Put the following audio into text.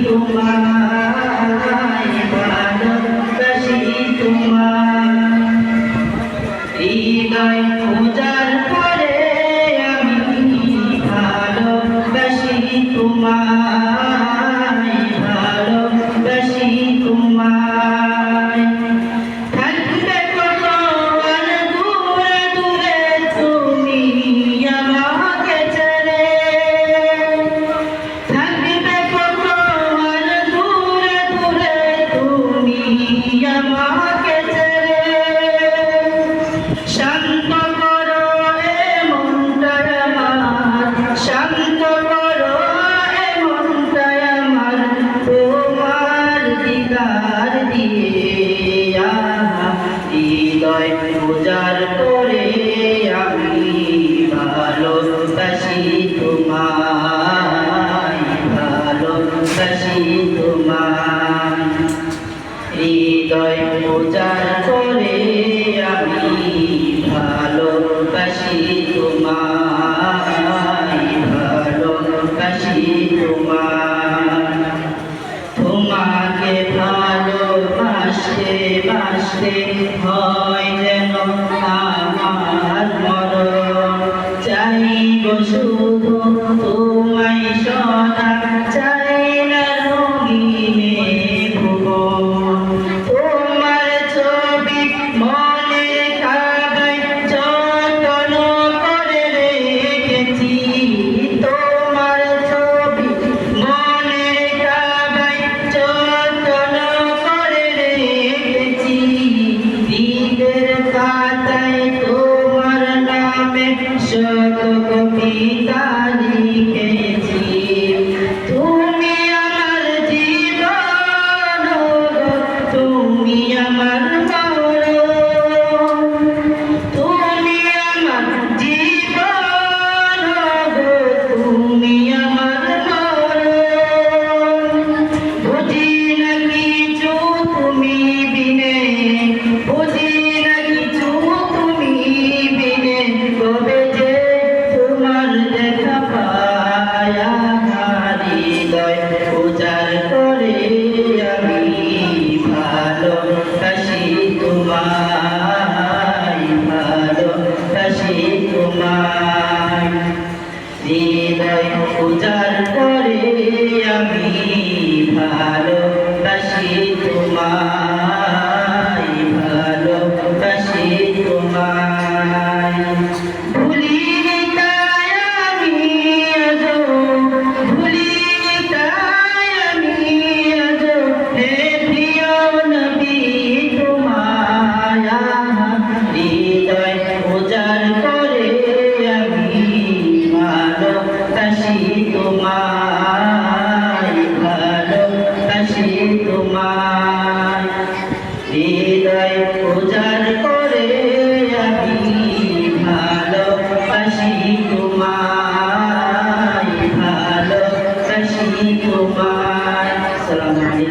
তোমায় ভালোবাসি তোমায় হৃদয় উজাড় করে আমি ভালোবাসি তোমায় ভালোবাসি তোমায় থাকবে কত আর দূরে দূরে তুমি আমাকে ছেড়ে থাকবে কত আর দূরে দূরে তুমি আমাকে ছেড়ে শান্ত করো এ মনটা আমার শান্ত করো এ মনটা আমার তোমার দিদার দিয়ে হৃদয় উজাড় করে আমি ভালোবাসি তোমায় ভালোবাসি তোমায় হৃদয় উজাড় করে আমি ভালোবাসি তোমায় ভালোবাসি তোমায় তোমাকে ভালোবাসতে বাসতে হয় যেন আমার মরণ চাইব শুধু তোমায় সদা চাই না রঙিনে ভুবন তোমার ছবি মনে কাগায় যত্ন করে রেখেছি তোমার ছবি মনে কাগায় যত্ন করে রেখেছি দিনের পাতায় তোমার নামে শত কবিতা লিখেছি তুমি আমার জীবন তুমি আমার মরণ তুমি আমার জীবন তুমি আমার মরণ বুঝি না কিছু তুমি বিনে বুঝি না কিছু তুমি বিনে কবে যে তোমার দেখা পায়া হৃদয় উজাড় করে আমি ভালোবাসি তোমায় ভালোবাসি তোমায় হৃদয় উজাড় করে আমি ভালোবাসি তোমায় ভালোবাসি তোমায় ভুলিনি তাই আমি আজো ভুলিনি তাই আমি আজো হে প্রিয় নবী তোমায় হৃদয় উজাড় করে আমি ভালোবাসি তোমায় ভালোবাসি তোমায় হৃদয় উজাড় করে আমি ভালোবাসি তোমায় ভালোবাসি তোমায়। আসসালামু আলাইকুম।